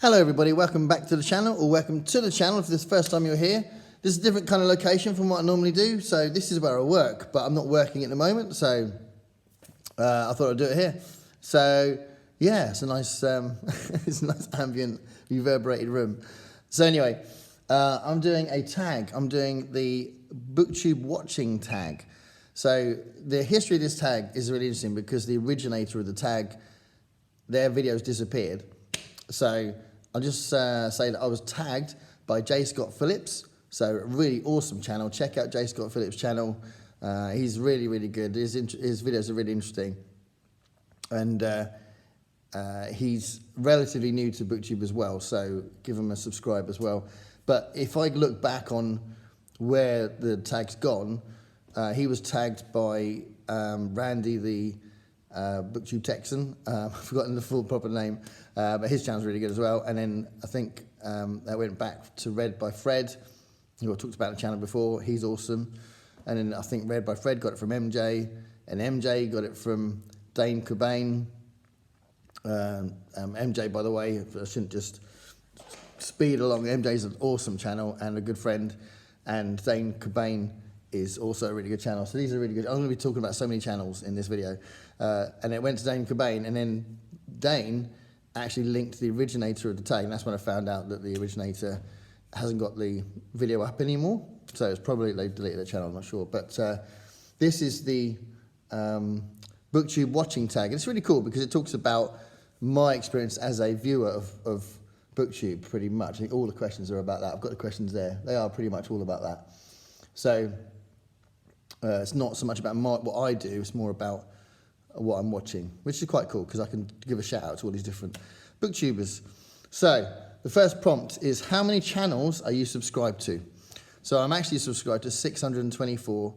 Hello everybody, welcome back to the channel, or welcome to the channel if this is the first time you're here. This is a different kind of location from what I normally do, so this is where I work, but I'm not working at the moment, so I thought I'd do it here. So yeah, it's a nice, it's a nice ambient, reverberated room. So anyway, I'm doing a tag. I'm doing the Booktube Watching Tag. So the history of this tag is really interesting because the originator of the tag, their videos disappeared. So I'll just say that I was tagged by J. Scott Phillips. So a really awesome channel. Check out J. Scott Phillips' channel. He's really, really good. His videos are really interesting. And he's relatively new to Booktube as well, so give him a subscribe as well. But if I look back on where the tag's gone, he was tagged by Randy, the Booktube Texan. I've forgotten the full proper name, but his channel's really good as well. And then I think that went back to Read by Fred, who I talked about the channel before. He's awesome. And then I think Read by Fred got it from MJ, and MJ got it from Dane Cobain. MJ, by the way, I shouldn't just speed along. MJ's an awesome channel and a good friend, and Dane Cobain is also a really good channel. So these are really good. I'm going to be talking about so many channels in this video. And it went to Dane Cobain, and then Dane actually linked the originator of the tag, and that's when I found out that the originator hasn't got the video up anymore. So it's probably they deleted the channel, I'm not sure. But this is the Booktube Watching Tag. And it's really cool because it talks about my experience as a viewer of Booktube, pretty much. I think all the questions are about that. I've got the questions there. They are pretty much all about that. So it's not so much about what I do, it's more about what I'm watching, which is quite cool because I can give a shout out to all these different booktubers. So the first prompt is, how many channels are you subscribed to? So I'm actually subscribed to 624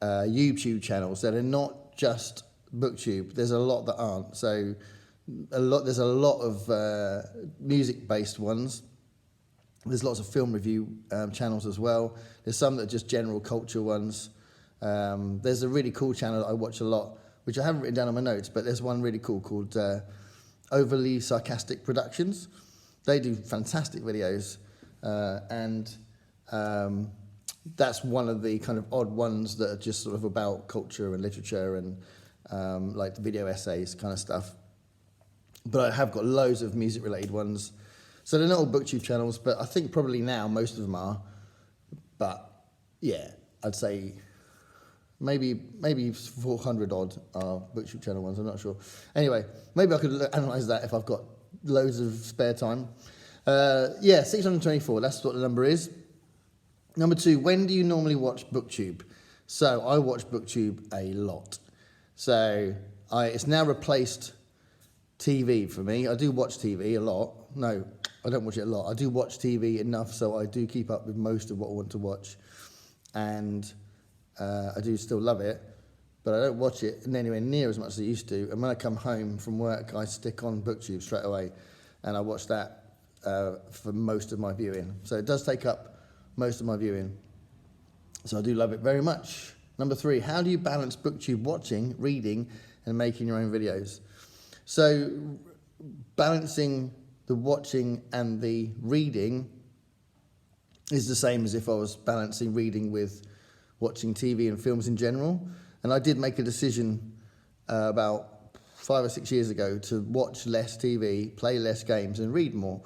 YouTube channels that are not just Booktube. There's a lot that aren't. So there's a lot of music-based ones. There's lots of film review channels as well. There's some that are just general culture ones. There's a really cool channel that I watch a lot, which I haven't written down on my notes, but there's one really cool called Overly Sarcastic Productions. They do fantastic videos, and that's one of the kind of odd ones that are just sort of about culture and literature and like the video essays kind of stuff. But I have got loads of music-related ones. So they're not all Booktube channels, but I think probably now most of them are. But yeah, I'd say maybe 400 odd are Booktube channel ones, I'm not sure. Anyway, maybe I could analyse that if I've got loads of spare time. Yeah, 624, that's what the number is. Number 2, when do you normally watch Booktube? So I watch Booktube a lot. So it's now replaced TV for me. I do watch TV a lot. No, I don't watch it a lot. I do watch TV enough so I do keep up with most of what I want to watch. And I do still love it, but I don't watch it anywhere near as much as I used to. And when I come home from work, I stick on Booktube straight away, and I watch that for most of my viewing. So it does take up most of my viewing. So I do love it very much. Number 3, how do you balance Booktube watching, reading, and making your own videos? So balancing the watching and the reading is the same as if I was balancing reading with watching TV and films in general. And I did make a decision about 5 or 6 years ago to watch less TV, play less games, and read more.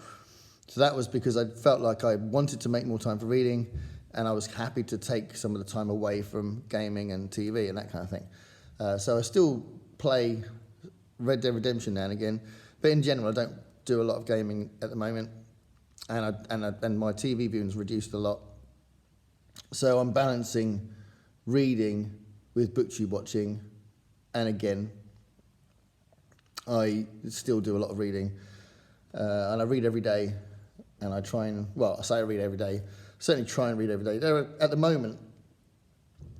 So that was because I felt like I wanted to make more time for reading, and I was happy to take some of the time away from gaming and TV and that kind of thing. So I still play Red Dead Redemption now and again, but in general I don't do a lot of gaming at the moment, and my TV viewing's reduced a lot. So I'm balancing reading with Booktube watching, and again, I still do a lot of reading, and I read every day, and I try and, well, I say I read every day, certainly try and read every day. At the moment,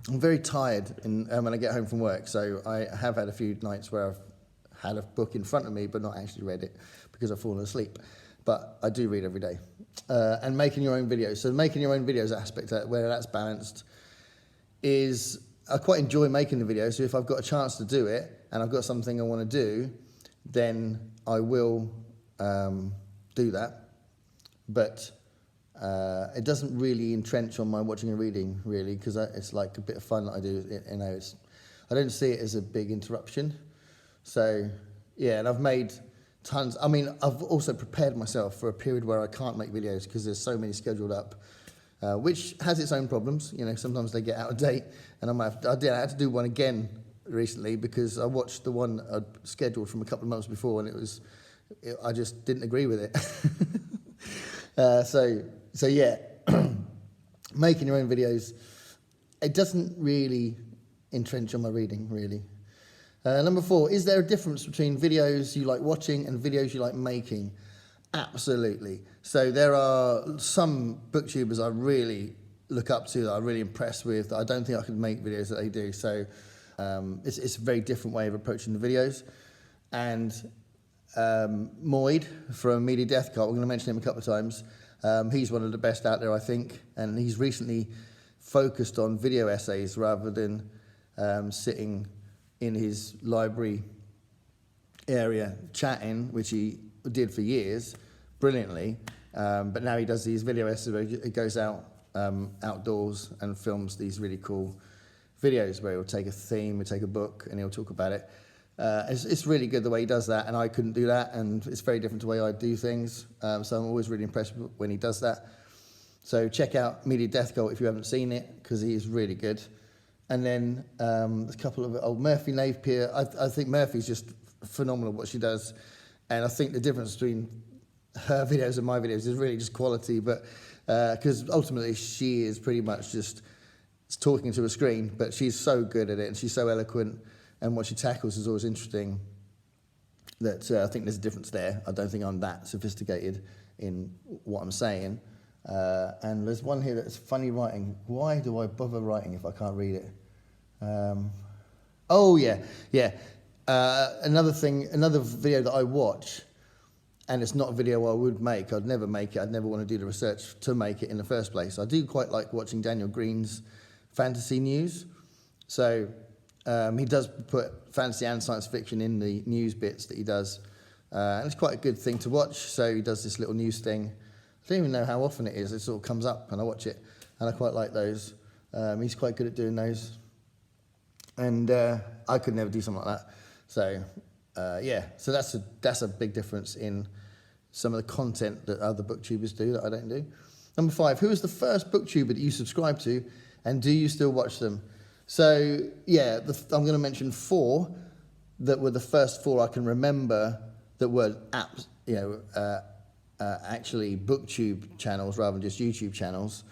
I'm very tired when I get home from work, so I have had a few nights where I've had a book in front of me but not actually read it because I've fallen asleep. But I do read every day. And making your own videos. So making your own videos aspect, where that's balanced, is I quite enjoy making the videos. So if I've got a chance to do it and I've got something I want to do, then I will do that, but it doesn't really entrench on my watching and reading, really, because it's like a bit of fun that I do. I don't see it as a big interruption. So, yeah, and I've made tons. I mean, I've also prepared myself for a period where I can't make videos because there's so many scheduled up, which has its own problems. You know, sometimes they get out of date, and I had to do one again recently because I watched the one I'd scheduled from a couple of months before, and I just didn't agree with it. So yeah, making your own videos, it doesn't really entrench on my reading, really. Number 4, is there a difference between videos you like watching and videos you like making? Absolutely. So there are some booktubers I really look up to, that I'm really impressed with, that I don't think I could make videos that they do. So it's a very different way of approaching the videos. And Moid from Media Death Cult, we're going to mention him a couple of times. He's one of the best out there, I think, and he's recently focused on video essays rather than sitting in his library area chatting, which he did for years brilliantly, but now he does these video essays where he goes out outdoors and films these really cool videos where he'll take a theme, he'll take a book, and he'll talk about it. It's really good the way he does that, and I couldn't do that, and it's very different to the way I do things, so I'm always really impressed when he does that. So check out Media Death Cult if you haven't seen it, because he is really good. And then there's a couple of Murphy Napier. I think Murphy's just phenomenal what she does, and I think the difference between her videos and my videos is really just quality, but because ultimately she is pretty much just talking to a screen, but she's so good at it, and she's so eloquent, and what she tackles is always interesting, that I think there's a difference there. I don't think I'm that sophisticated in what I'm saying. And there's one here that's funny writing. Why do I bother writing if I can't read it? Another video that I watch, and it's not a video I would make. I'd never make it. I'd never want to do the research to make it in the first place. I do quite like watching Daniel Green's fantasy news. So he does put fantasy and science fiction in the news bits that he does. And it's quite a good thing to watch. So he does this little news thing. I don't even know how often it is. It sort of comes up and I watch it, and I quite like those. He's quite good at doing those, and I could never do something like that. So so that's a big difference in some of the content that other booktubers do that I don't do. Number 5, who was the first booktuber that you subscribed to, and do you still watch them? So yeah, I'm going to mention 4 that were the first 4 I can remember that were actually booktube channels rather than just YouTube channels,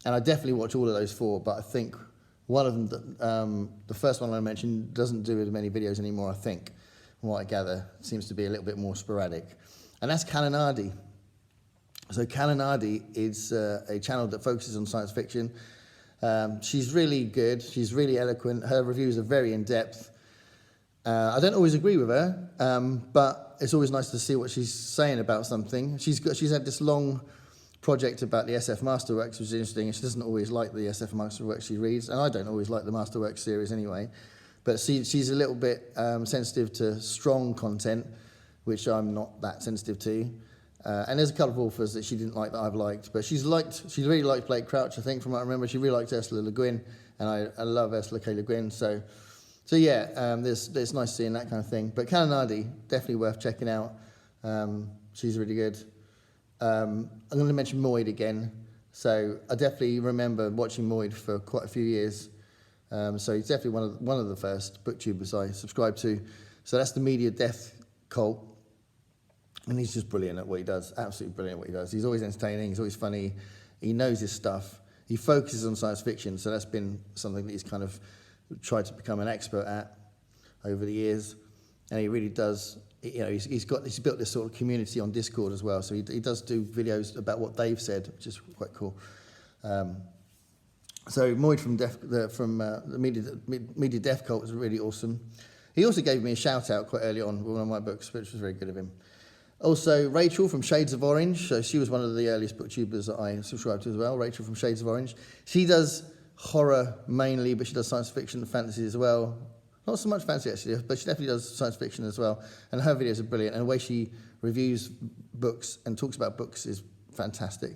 and I definitely watch all of those 4, but I think one of them, the first one I mentioned, doesn't do as many videos anymore, I think, from what I gather. It seems to be a little bit more sporadic, and that's Kalanadi. So Kalanadi is a channel that focuses on science fiction. She's really good, she's really eloquent, her reviews are very in-depth. I don't always agree with her, but it's always nice to see what she's saying about something. She's had this long project about the SF Masterworks, which is interesting, and she doesn't always like the SF Masterworks she reads, and I don't always like the Masterworks series anyway, but she's a little bit sensitive to strong content, which I'm not that sensitive to. And there's a couple of authors that she didn't like that I've liked, but she really liked Blake Crouch, I think, from what I remember. She really liked Ursula Le Guin, and I love Ursula K. Le Guin, so yeah, it's nice seeing that kind of thing. But Kalanadi, definitely worth checking out. She's really good. I'm going to mention Moid again. So I definitely remember watching Moid for quite a few years. So he's definitely one of the first booktubers I subscribed to. So that's the Media Death Cult. And he's just brilliant at what he does. Absolutely brilliant at what he does. He's always entertaining. He's always funny. He knows his stuff. He focuses on science fiction. So that's been something that he's kind of tried to become an expert at over the years, and he really does. He's built this sort of community on Discord as well. So he does do videos about what they've said, which is quite cool. So Moid from the Media Death Cult was really awesome. He also gave me a shout out quite early on with one of my books, which was very good of him. Also Rachel from Shades of Orange. So she was one of the earliest booktubers that I subscribed to as well. Rachel from Shades of Orange. She does horror mainly, but she does science fiction and fantasy as well. Not so much fantasy actually, but she definitely does science fiction as well. And her videos are brilliant. And the way she reviews books and talks about books is fantastic.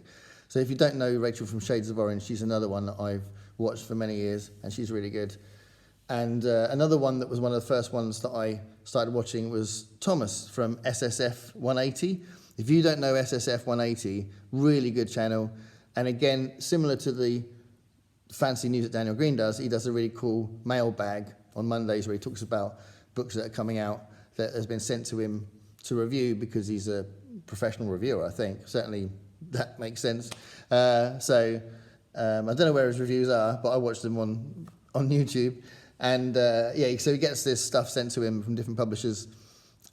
So if you don't know Rachel from Shades of Orange, she's another one that I've watched for many years, and she's really good. And another one that was one of the first ones that I started watching was Thomas from SSF 180. If you don't know SSF 180, really good channel. And again, similar to the fancy news that Daniel Green does, he does a really cool mailbag on Mondays where he talks about books that are coming out that has been sent to him to review because he's a professional reviewer, I think. Certainly that makes sense. I don't know where his reviews are, but I watch them on YouTube. And so he gets this stuff sent to him from different publishers,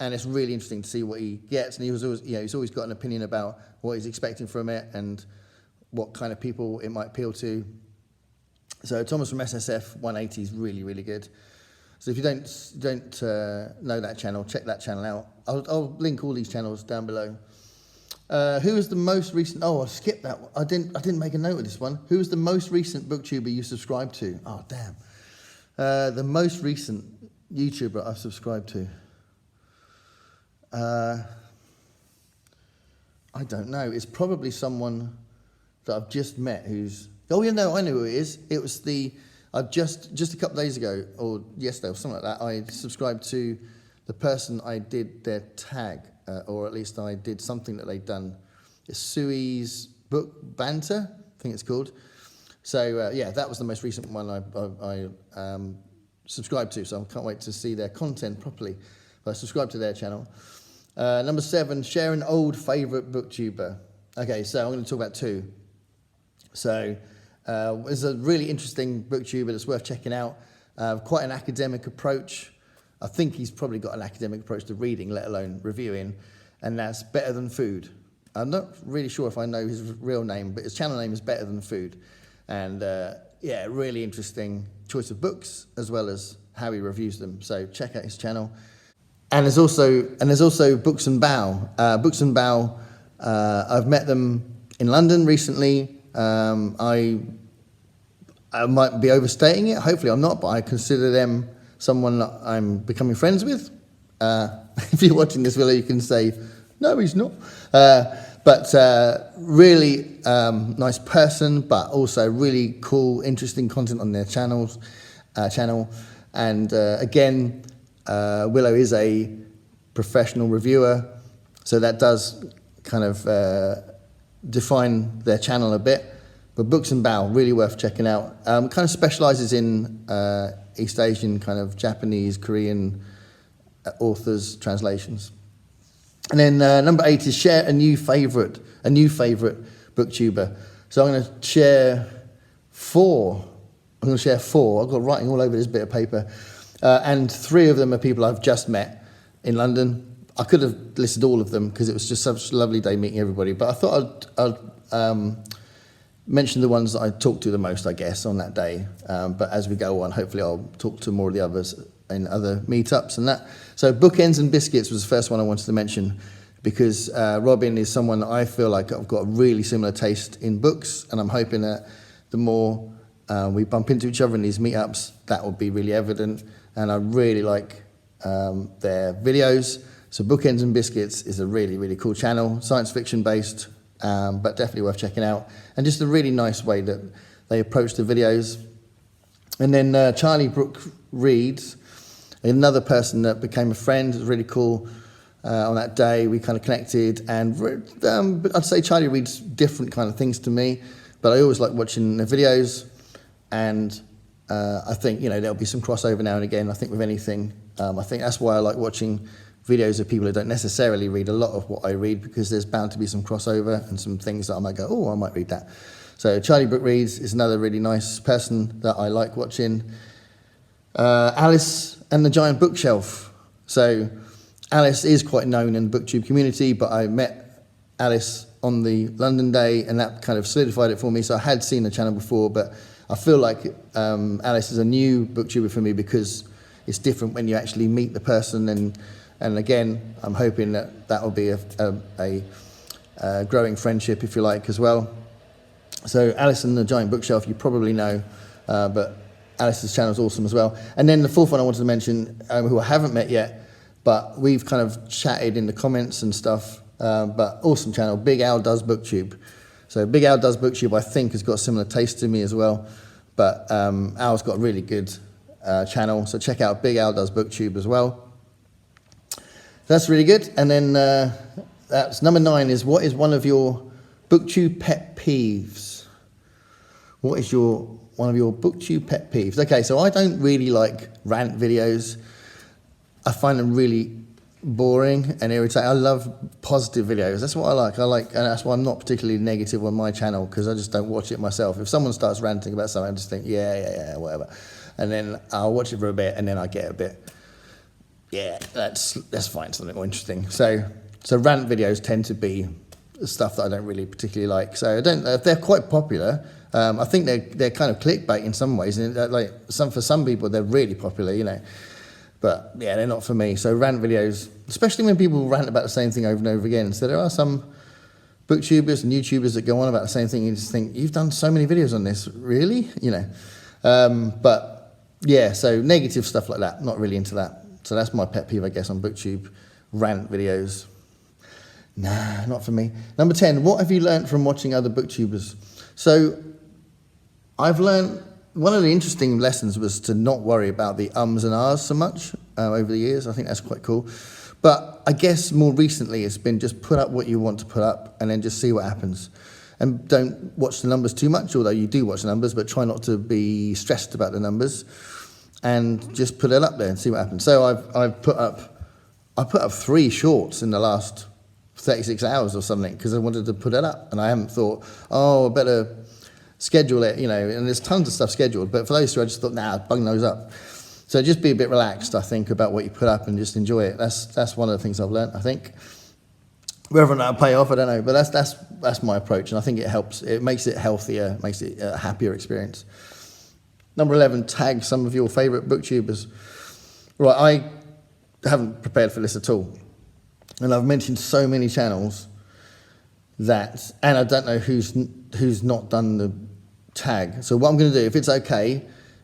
and it's really interesting to see what he gets. And he's always got an opinion about what he's expecting from it and what kind of people it might appeal to. So Thomas from SSF 180 is really, really good. So if you don't know that channel, check that channel out. I'll link all these channels down below. Who is the most recent? Oh, I skipped that one. I didn't make a note of this one. Who is the most recent booktuber you subscribed to? Oh, damn. The most recent YouTuber I've subscribed to. I don't know. It's probably someone that I've just met who's... Oh, yeah, no, I know who it is. It was I've just a couple of days ago, or yesterday or something like that, I subscribed to the person I did their tag, or at least I did something that they'd done. It's Sui's Book Banter, I think it's called. So, that was the most recent one I subscribed to, so I can't wait to see their content properly. But I subscribed to their channel. Number 7, share an old favourite booktuber. Okay, so I'm going to talk about 2. So, there's a really interesting booktuber that's worth checking out. Quite an academic approach. I think he's probably got an academic approach to reading, let alone reviewing, and that's Better Than Food. I'm not really sure if I know his real name, but his channel name is Better Than Food. And really interesting choice of books as well as how he reviews them. So check out his channel. And there's also Books and Bow. Books and Bow, I've met them in London recently. I might be overstating it. Hopefully I'm not, but I consider them someone that I'm becoming friends with. If you're watching this video, you can say, no, he's not. But really nice person, but also really cool, interesting content on their channel. And again, Willow is a professional reviewer, so that does kind of define their channel a bit. But Books and Bow, really worth checking out. Kind of specialises in East Asian, kind of Japanese, Korean authors' translations. And then number 8 is share a new favourite booktuber. So I'm going to share 4. I've got writing all over this bit of paper. And 3 of them are people I've just met in London. I could have listed all of them because it was just such a lovely day meeting everybody. But I thought I'd mention the ones that I talked to the most, I guess, on that day. But as we go on, hopefully I'll talk to more of the others in other meetups and that. So Bookends and Biscuits was the first one I wanted to mention because Robin is someone that I feel like I've got a really similar taste in books, and I'm hoping that the more we bump into each other in these meetups, that will be really evident. And I really like their videos. So Bookends and Biscuits is a really, really cool channel, science fiction based, but definitely worth checking out. And just a really nice way that they approach the videos. And then Charlie Brooke Reads, another person that became a friend. It was really cool. On that day, we kind of connected, and I'd say Charlie reads different kind of things to me, but I always like watching the videos, and I think, there'll be some crossover now and again, I think, with anything. I think that's why I like watching videos of people who don't necessarily read a lot of what I read, because there's bound to be some crossover and some things that I might go, oh, I might read that. So Charlie Brooke Reads is another really nice person that I like watching. Alice and the Giant Bookshelf. So Alice is quite known in the booktube community, but I met Alice on the London day, and that kind of solidified it for me. So I had seen the channel before, but I feel like Alice is a new booktuber for me because it's different when you actually meet the person. And again, I'm hoping that will be a growing friendship, if you like, as well. So Alice and the Giant Bookshelf, you probably know, but Alice's channel is awesome as well. And then the fourth one I wanted to mention, who I haven't met yet, but we've kind of chatted in the comments and stuff but awesome channel. Big Al Does Booktube. So Big Al Does Booktube, I think, has got a similar taste to me as well. But Al's got a really good channel, so check out Big Al Does Booktube as well. That's really good. And then that's number 9 is, what is one of your Booktube pet peeves? What is one of your Booktube pet peeves? Okay, so I don't really like rant videos. I find them really boring and irritating. I love positive videos. That's what I like. And that's why I'm not particularly negative on my channel, because I just don't watch it myself. If someone starts ranting about something, I just think, yeah, whatever. And then I'll watch it for a bit, and then I get a bit, yeah, let's find something more interesting. So rant videos tend to be stuff that I don't really particularly like. So they're quite popular. I think they're kind of clickbait in some ways, and for some people they're really popular, you know. But yeah, they're not for me. So rant videos, especially when people rant about the same thing over and over again. So there are some booktubers and YouTubers that go on about the same thing, and you just think, you've done so many videos on this, really? You know. But yeah, so negative stuff like that, not really into that. So that's my pet peeve, I guess, on Booktube, rant videos. Nah, not for me. Number 10, what have you learnt from watching other booktubers? So I've learnt, one of the interesting lessons was to not worry about the ums and ahs so much over the years. I think that's quite cool. But I guess more recently it's been just put up what you want to put up and then just see what happens. And don't watch the numbers too much, although you do watch the numbers, but try not to be stressed about the numbers and just put it up there and see what happens. So I put up 3 shorts in the last 36 hours or something because I wanted to put it up, and I haven't thought, oh, I better schedule it, you know, and there's tons of stuff scheduled, but for those 2 I just thought, nah, bung those up. So just be a bit relaxed, I think, about what you put up and just enjoy it. That's one of the things I've learned, I think. Whether or not it'll pay off, I don't know, but that's my approach, and I think it helps. It makes it healthier, makes it a happier experience. Number 11, tag some of your favourite booktubers. Right, I haven't prepared for this at all, and I've mentioned so many channels that, and I don't know who's not done the tag. So what I'm going to do, if it's okay,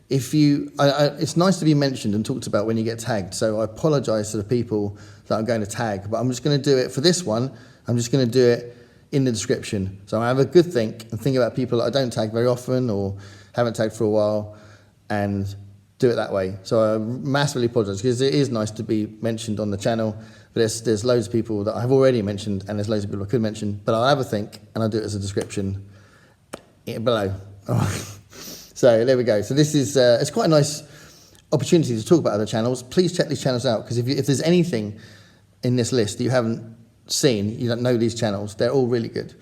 it's nice to be mentioned and talked about when you get tagged. So I apologise to the people that I'm going to tag, but I'm just going to do it for this one. I'm just going to do it in the description. So I have a good think and think about people that I don't tag very often or haven't tagged for a while, and do it that way. So I massively apologise, because it is nice to be mentioned on the channel. But there's loads of people that I've already mentioned, and there's loads of people I could mention, but I'll have a think, and I'll do it as a description below. So there we go. So this is, it's quite a nice opportunity to talk about other channels. Please check these channels out, because if there's anything in this list that you haven't seen, you don't know these channels, they're all really good.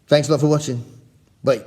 Thanks a lot for watching. Bye.